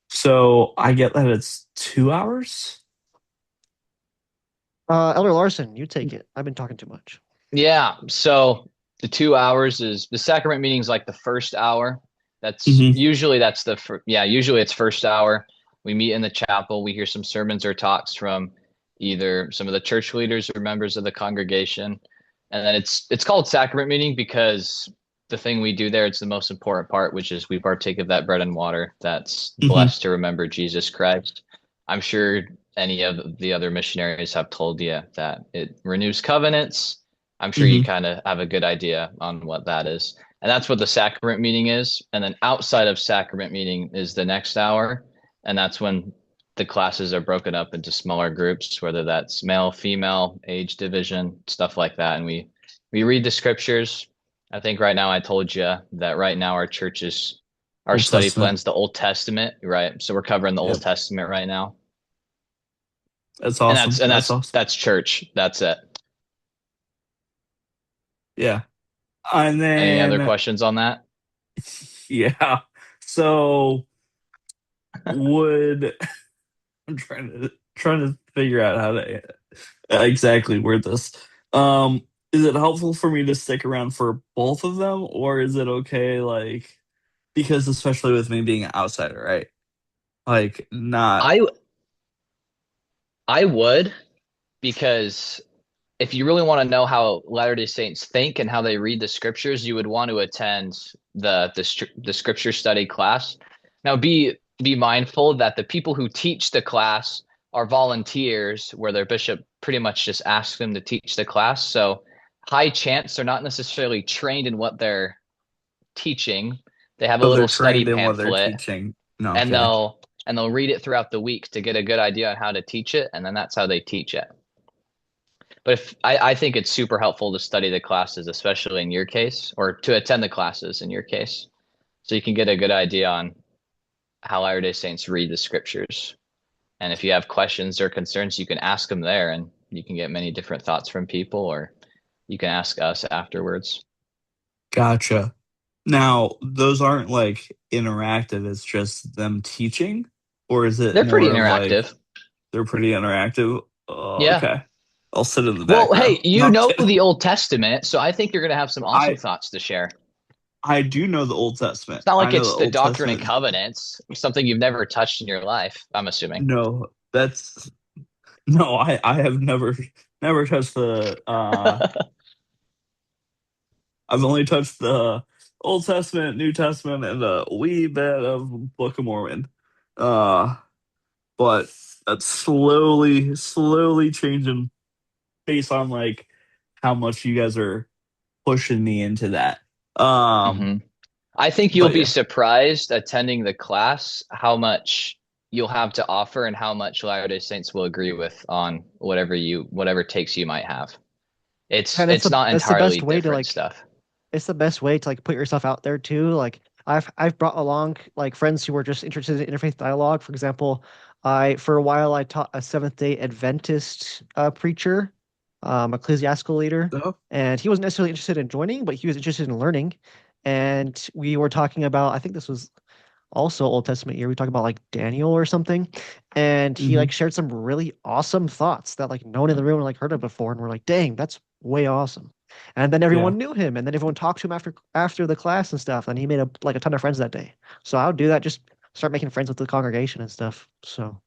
So I get that it's 2 hours. Elder Larson, you take it. I've been talking too much. Yeah. So the 2 hours is the sacrament meeting's like the first hour. That's Hmm. usually usually it's first hour. We meet in the chapel. We hear some sermons or talks from either some of the church leaders or members of the congregation. And then it's called sacrament meeting because the thing we do there, it's the most important part, which is we partake of that bread and water that's Hmm. blessed to remember Jesus Christ. I'm sure any of the other missionaries have told you that it renews covenants. I'm sure you Hmm. kind of have a good idea on what that is. And that's what the sacrament meeting is. And then outside of sacrament meeting is the next hour. And that's when the classes are broken up into smaller groups, whether that's male, female, age division, stuff like that. And we read the scriptures. I think right now I told you that right now our Old study Testament. plan's the Old Testament, right? So we're covering the Old Yep. Testament right now. That's And awesome. That's awesome. that's church. That's it. Yeah. And Any other then questions on that? yeah. So would I'm trying to figure out how to exactly word this. Is it helpful for me to stick around for both of them, or is it okay, like, because especially with me being an outsider, right? Like, not I I would because if you really want to know how Latter-day Saints think and how they read the scriptures, you would want to attend the scripture study class. Now, be mindful that the people who teach the class are volunteers, where their bishop pretty much just asks them to teach the class. So, high chance they're not necessarily trained in what they're teaching. They have a so they're little study trained in what they're pamphlet, teaching. No, and okay. they'll read it throughout the week to get a good idea on how to teach it, and then that's how they teach it. But if I think it's super helpful to study the classes, especially in your case, or to attend the classes in your case, so you can get a good idea on how Latter-day Saints read the scriptures. And if you have questions or concerns, you can ask them there, and you can get many different thoughts from people, or you can ask us afterwards. Gotcha. Now, those aren't like interactive, it's just them teaching, or is it They're pretty more of like interactive. they're pretty interactive? Oh, Yeah. okay. I'll sit in the back Well, row. hey, No, you I'm know kidding. the Old Testament, so I think you're going to have some awesome I thoughts to share. I do know the Old Testament. It's not I like know the it's the Old Doctrine and Testament. Covenants, something you've never touched in your life, I'm assuming. No, that's no, I have never touched the I've only touched the Old Testament, New Testament, and a wee bit of Book of Mormon. Uh but that's slowly changing based on like how much you guys are pushing me into that. Um hmm I think you'll but be yeah. surprised attending the class how much you'll have to offer and how much Latter-day Saints will agree with on whatever takes you might have. And It's not it's the entirely best way to different like stuff. it's the best way to like put yourself out there too. Like I've brought along like friends who were just interested in interfaith dialogue. For example, I for a while I taught a Seventh-day Adventist preacher, ecclesiastical leader, So, and he wasn't necessarily interested in joining, but he was interested in learning. And we were talking about, I think this was also Old Testament year. We talked about like Daniel or something, and he mhm, like shared some really awesome thoughts that like no one in the room like heard of before, and we're like, dang, that's way awesome. And then yeah. everyone knew him, and then everyone talked to him after the class and stuff, and he made a ton of friends that day. So I would do that, just start making friends with the congregation and stuff. So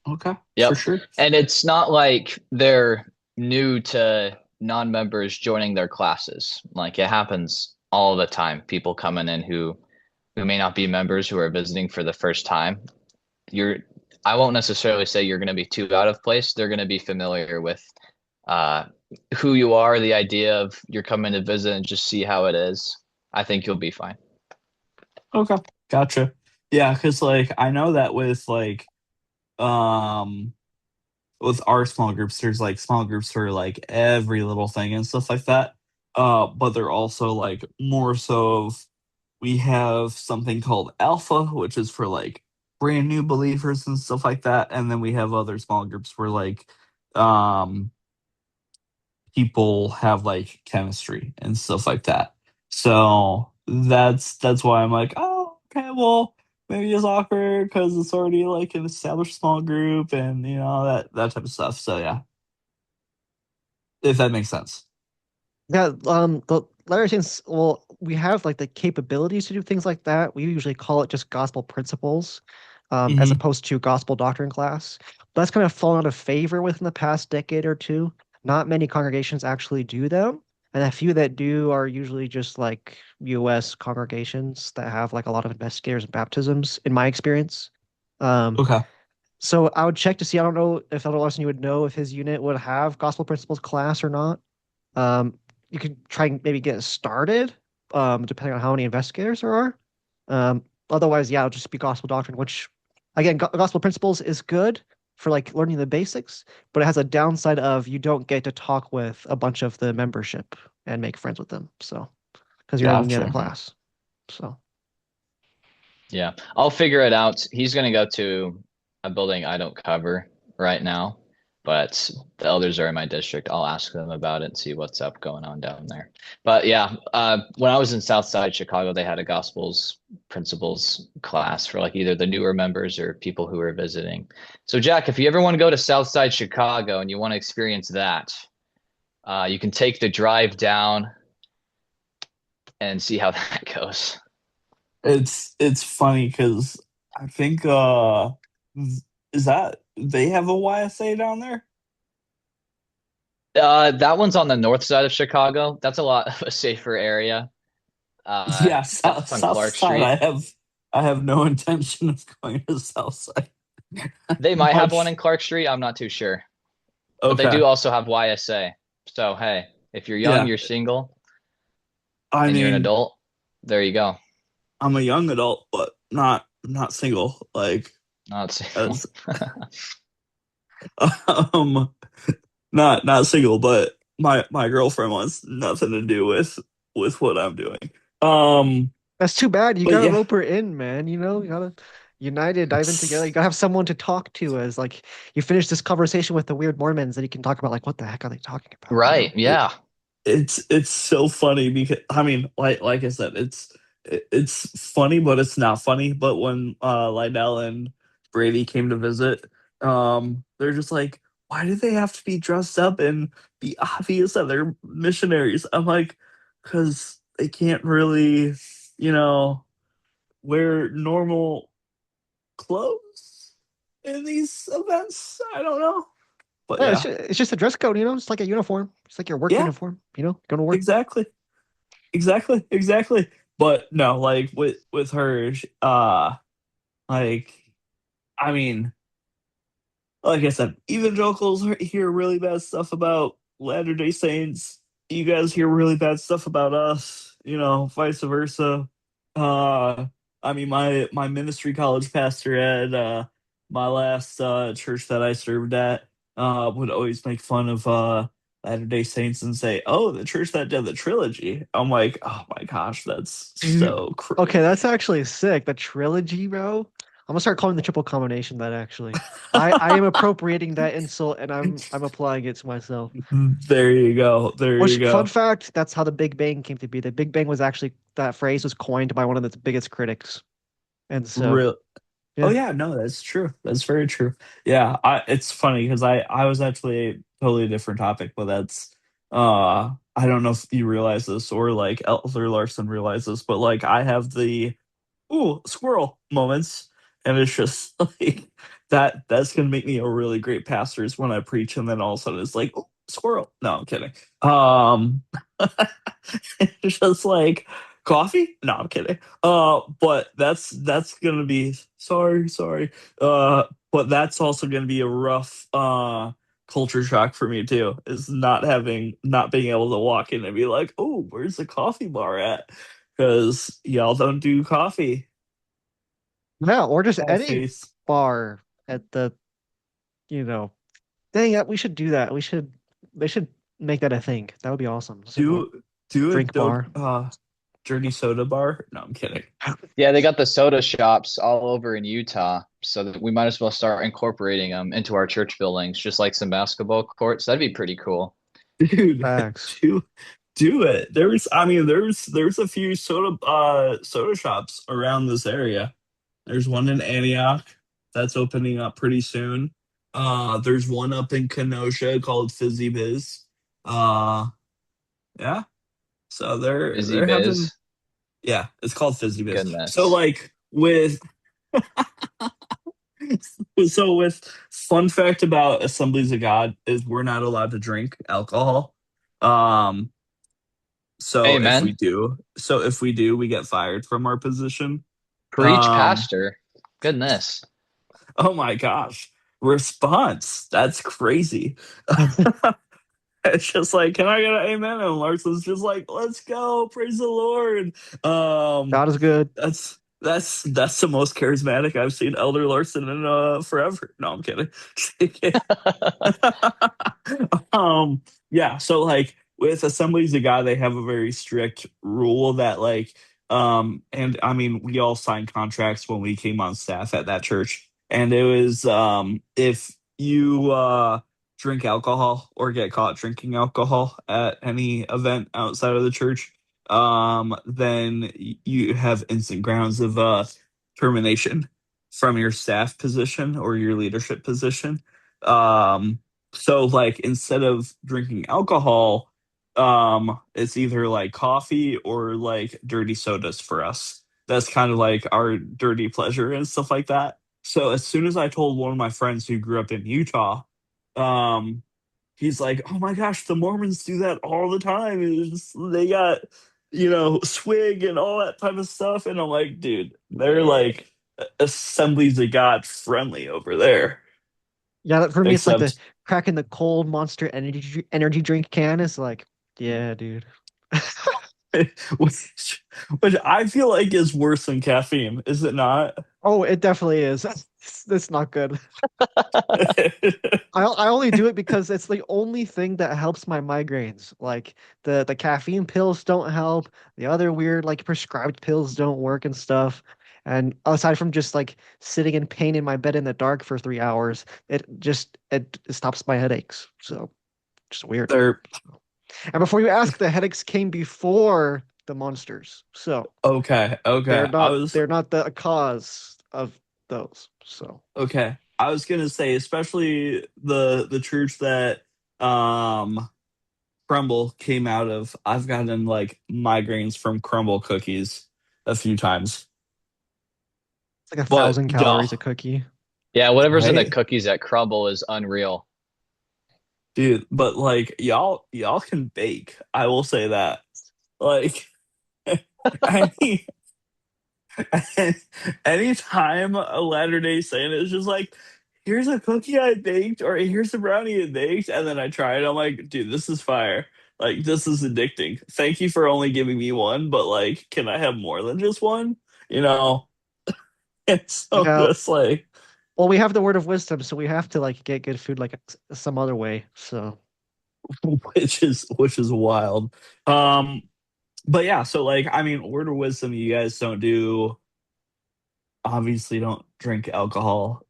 Okay, for Yep. sure. And it's not like they're new to non-members joining their classes. Like it happens all the time. People coming in who may not be members who are visiting for the first time. You're I won't necessarily say you're going to be too out of place. They're going to be familiar with uh, who you are, the idea of you're coming to visit and just see how it is. I think you'll be fine. Okay, gotcha. Yeah, because like I know that um with our small groups, there's like small groups for like every little thing and stuff like that. But they're also like more so of we have something called Alpha, which is for like brand new believers and stuff like that. And then we have other small groups where like um people have like chemistry and stuff like that. So that's why I'm like, oh, okay, well, maybe it's awkward because it's already like an established small group and that type of stuff. So yeah, if that makes sense. yeah, Latter-day Saints, well, we have like the capabilities to do things like that. We usually call it just gospel principles, as Hmm. opposed to gospel doctrine class. But that's kind of fallen out of favor within the past decade or two. Not many congregations actually do them, and a few that do are usually just like U.S. congregations that have like a lot of investigators and baptisms, in my experience. Um, Okay. so I would check to see. I don't know if Elder Larson, you would know if his unit would have gospel principles class or not. Um, you could try and maybe get it started, depending on how many investigators there are. Otherwise, yeah, it'll just be gospel doctrine, which again, gospel principles is good for like learning the basics, but it has a downside of you don't get to talk with a bunch of the membership and make friends with them. So, because you're in the other Gotcha. Mhm. class. So, Yeah, I'll figure it out. He's going to go to a building I don't cover right now, but the elders are in my district. I'll ask them about it and see what's up going on down there. But yeah, when I was in Southside Chicago, they had a Gospels principles class for like either the newer members or people who are visiting. So Jack, if you ever want to go to Southside Chicago and you want to experience that, you can take the drive down and see how that goes. It's funny because I think is that they have a YSA down there? That one's on the north side of Chicago. That's a lot of a safer area. Yeah, That's on south Clark side. Street. I have no intention of going to south side. They might have one in Much. Clark Street. I'm not too sure, but they Okay. do also have YSA. So hey, if you're young, Yeah. you're single, I and you're an mean, adult, there you go. I'm a young adult, but not single. Like Not single. as um not single, but my girlfriend wants nothing to do with what I'm doing. Um, that's too bad. You but gotta yeah, rope her in, man. You gotta united, dive in together. You it's gotta have someone to talk to as like you finish this conversation with the weird Mormons and you can talk about like what the heck are they talking about, you Right. know? Yeah. it's so funny because I mean, like I said, it's funny, but it's not funny. But when Lydell and Brady came to visit, they're just like, why do they have to be dressed up and be obvious that they're missionaries? I'm like, because they can't really, you know, wear normal clothes in these events. I don't know, but Yeah, yeah, it's just a dress code, you know, it's like a uniform. It's like your work yeah, uniform, you know, going to work. exactly. Exactly. But no, like with her, like I mean, like I said, evangelicals hear really bad stuff about Latter-day Saints. You guys hear really bad stuff about us, vice versa. Uh, I mean, my ministry college pastor at my last church that I served at would always make fun of Latter-day Saints and say, "Oh, the church that did the trilogy." I'm like, "Oh my gosh, that's Dude, so okay, crazy." that's actually sick. The trilogy, bro. I'm gonna start calling the triple combination that actually. I am appropriating that insult and I'm applying it to myself. There you go. There Which, you fun go. fact, that's how the Big Bang came to be. The Big Bang was actually that phrase was coined by one of the biggest critics. And so, Real. Oh yeah. yeah, no, that's true. That's very true. Yeah, it's funny because I was actually a totally different topic, but that's I don't know if you realize this or like Elder Larson realizes this, but like I have the ooh squirrel moments, and it's just like that's gonna make me a really great pastor is when I preach, and then all of a sudden it's like oh, squirrel. No, I'm kidding. Um, it's just like coffee. No, I'm kidding. But that's gonna be sorry. But that's also gonna be a rough culture shock for me too. Is not being able to walk in and be like, oh, where's the coffee bar at? Because y'all don't do coffee. Yeah, or just Sad any face. bar at the, you know, dang it, we should do that. They should make that a thing. That would be awesome. Just like a little Do a drink bar. dirty soda bar. No, I'm kidding. Yeah, they got the soda shops all over in Utah, so that we might as well start incorporating them into our church buildings, just like some basketball courts. That'd be pretty cool. Dude, Facts. do do it. There's a few soda shops around this area. There's one in Antioch that's opening up pretty soon. There's one up in Kenosha called Fizzy Biz. Uh, yeah. So Busy they're having, biz. yeah, it's called Fizzy Biz. So Goodness. like with so with fun fact about Assemblies of God is we're not allowed to drink alcohol. Um Amen. so if we do, we get fired from our position. Preach, Um pastor. Goodness. oh my gosh. Response. That's crazy. It's just like, can I get an amen? And Larson's just like, let's go, praise the Lord. Um, God is good. that's the most charismatic I've seen Elder Larson in forever. No, I'm kidding. um, yeah, so like with Assemblies of God, they have a very strict rule that like and I mean we all signed contracts when we came on staff at that church. And it was if you drink alcohol or get caught drinking alcohol at any event outside of the church, then you have instant grounds of termination from your staff position or your leadership position. Um, so like instead of drinking alcohol, it's either like coffee or like dirty sodas for us. That's kind of like our dirty pleasure and stuff like that. So as soon as I told one of my friends who grew up in Utah, um, he's like, "Oh my gosh, the Mormons do that all the time. They got, swig and all that type of stuff." And I'm like, "Dude, they're like Assemblies of God friendly over there." Yeah, for me, it's like the Except, cracking the cold Monster energy drink can is like, yeah, dude. which I feel like is worse than caffeine, is it not? Oh, it definitely is. That's not good. I only do it because it's the only thing that helps my migraines. Like the caffeine pills don't help. The other weird like prescribed pills don't work and stuff. And aside from just like sitting in pain in my bed in the dark for 3 hours, it stops my headaches. So just weird. They're And before you ask, the headaches came before the monsters. So okay. Okay. they're not the cause of those. So Okay. I was gonna say, especially the church that um Crumble came out of, I've gotten like migraines from Crumble cookies a few times. it's like a But thousand calories a y'all, cookie. Yeah, whatever's in the right? cookies at Crumble is unreal. Dude, but like y'all can bake. I will say that. Like any anytime a Latter-day Saint is just like, here's a cookie I baked, or here's a brownie I baked, and then I try it, I'm like, dude, this is fire. Like, this is addicting. Thank you for only giving me one, but like, can I have more than just one? You know? And so Yeah. just like, Well, we have the word of wisdom, so we have to like get good food like some other way. So which is wild. Um, but yeah, so like, I mean, word of wisdom, you guys don't do, obviously don't drink alcohol,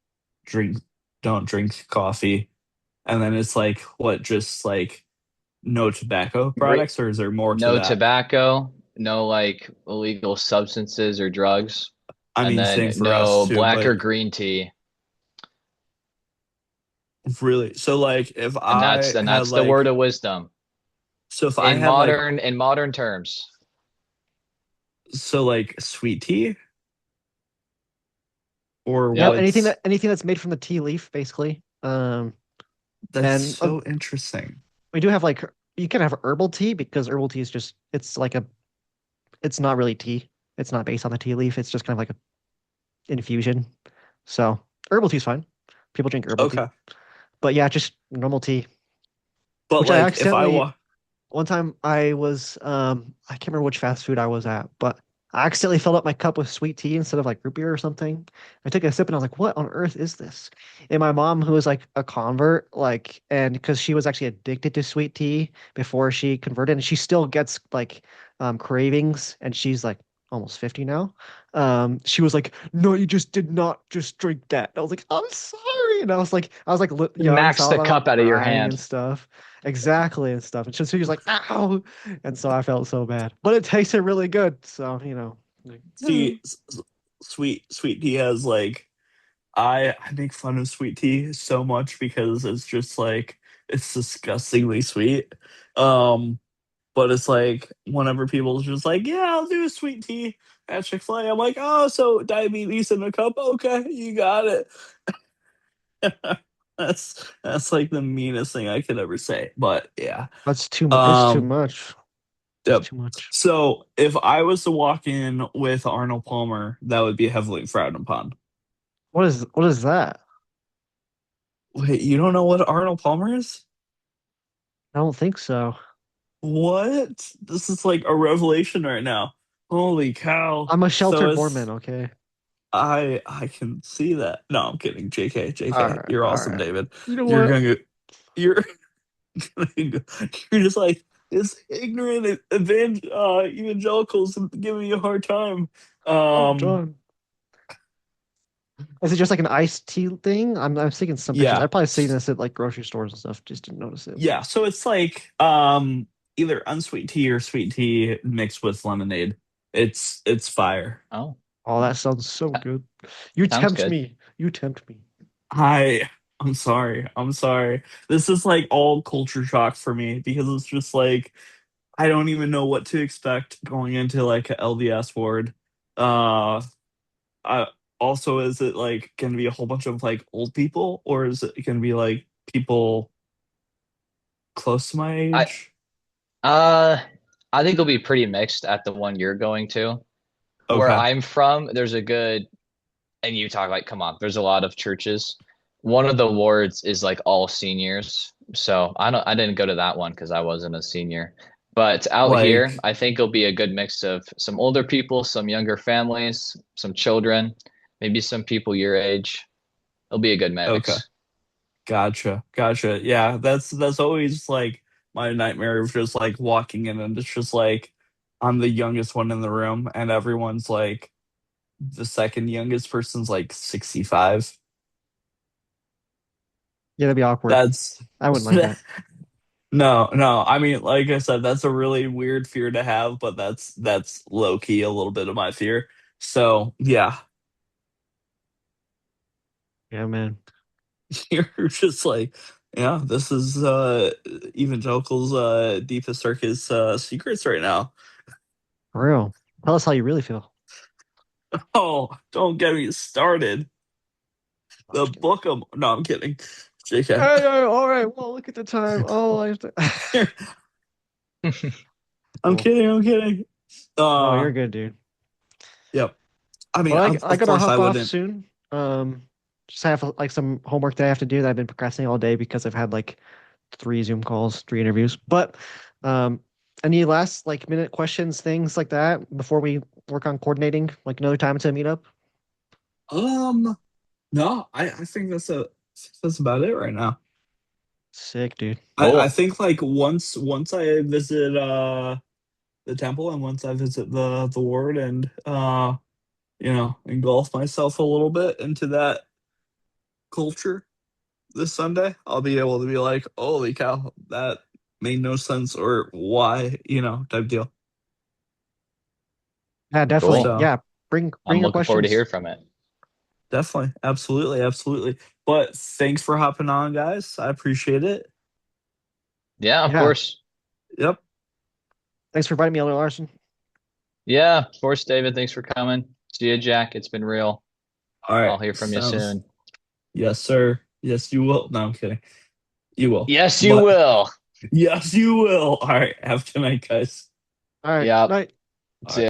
drink don't drink coffee. And then it's like, what, just like no tobacco Great. products, or is there more to No that? tobacco, no like illegal substances or drugs, I and mean, then same for us no too, black or but green tea. really, so like if And I had that's the word like, of wisdom so if I had like, in modern terms. so like sweet tea, or yep, Yep. anything that's made from the tea leaf, basically. that's And so interesting. we do have like you can have herbal tea because herbal tea is just it's not really tea. It's not based on the tea leaf. It's just kind of like a infusion. So herbal tea's fine. People drink herbal tea, Okay. but yeah, just normal tea, But which I like if I accidentally wa one time I was I can't remember which fast food I was at, but I accidentally filled up my cup with sweet tea instead of like root beer or something. I took a sip and I was like, "What on earth is this?" And my mom, who was like a convert, like, and because she was actually addicted to sweet tea before she converted, and she still gets like cravings, and she's like almost 50 now. She was like, "No, you just did not just drink that." And I was like, "I'm sorry," and I was like young, Max so I the was like cup out of your crying hand. and stuff. Exactly and stuff. And she was like, "Ow!" And so I felt so bad, but it tasted really good. So like, see sweet tea has like, I make fun of sweet tea so much because it's just like it's disgustingly sweet. Um But it's like whenever people's just like, yeah, I'll do a sweet tea at Chick-fil-A. I'm like, oh, so diabetes in a cup? Okay, you got it. That's like the meanest thing I could ever say. But yeah. That's too much. It's too Um, much. It's yep. too much. So if I was to walk in with Arnold Palmer, that would be heavily frowned upon. What is that? Wait, you don't know what Arnold Palmer is? I don't think so. What? This is like a revelation right now. Holy cow. I'm a So sheltered Mormon, it's okay? I can see that. No, I'm kidding. JK, All JK. right, You're all awesome, right. David. You know You're what? gonna you're you're just like this ignorant evangelicals giving me a hard time. I'm Um done. Is it just like an iced tea thing? I'm seeing some pictures. yeah. I've probably seen this at like grocery stores and stuff. Just didn't notice it. Yeah, so it's like either unsweet tea or sweet tea mixed with lemonade. It's fire. Oh, Oh, that sounds so good. You sounds tempt good. me. You tempt me. I I'm sorry. I'm sorry. This is like all culture shock for me because it's just like I don't even know what to expect going into like a LDS ward. Uh I also is it like gonna be a whole bunch of like old people or is it gonna be like people close to my I age? uh I think it'll be pretty mixed at the one you're going to. Where Okay. I'm from, there's a good, and Utah, like, come on, there's a lot of churches. One of the wards is like all seniors. So I didn't go to that one because I wasn't a senior. But out here, Like I think it'll be a good mix of some older people, some younger families, some children, maybe some people your age. It'll be a good okay. mix. Gotcha. Gotcha. Yeah, that's always like my nightmare of just like walking in and it's just like I'm the youngest one in the room and everyone's like the second youngest person's like 65. Yeah, that'd be awkward. That's I wouldn't like that. no, no. I mean, like I said, that's a really weird fear to have, but that's low key a little bit of my fear. So yeah, Yeah, man. you're just like, yeah, this is evangelicals deepest darkest secrets right now. For real. Tell us how you really feel. Oh, don't get me started. I'm The just kidding. book of no, I'm kidding. JK. Hey, hey, all right. Well, look at the time. Oh, I have to. I'm Cool. kidding, I'm kidding. Oh, Uh you're good, dude. yep. I mean, Well, I of gotta course I hop off wouldn't. soon. Just have like some homework that I have to do that I've been procrastinating all day because I've had like three Zoom calls, three interviews. But um, any last like minute questions, things like that before we work on coordinating like another time to meet up? Um no, I think that's about it right now. Sick, dude. I Cool. think like once I visit the temple and once I visit the ward and engulf myself a little bit into that culture this Sunday, I'll be able to be like, holy cow, that made no sense or why, type deal. Yeah, definitely. Cool. So Yeah, bring I'm your looking forward to hear questions. from it. definitely, absolutely, absolutely. But thanks for hopping on, guys. I appreciate it. Yeah, of Yeah, course. Yep. thanks for inviting me, Elder Larson. Yeah, of course, David. Thanks for coming. See you, Jack. It's been real. All right. I'll hear from you Sounds. soon. Yes, sir. Yes, you will. No, I'm kidding. You will. Yes, you But will. yes, you will. All right. Have a good night, guys. All right, Yeah. night. All See right. ya.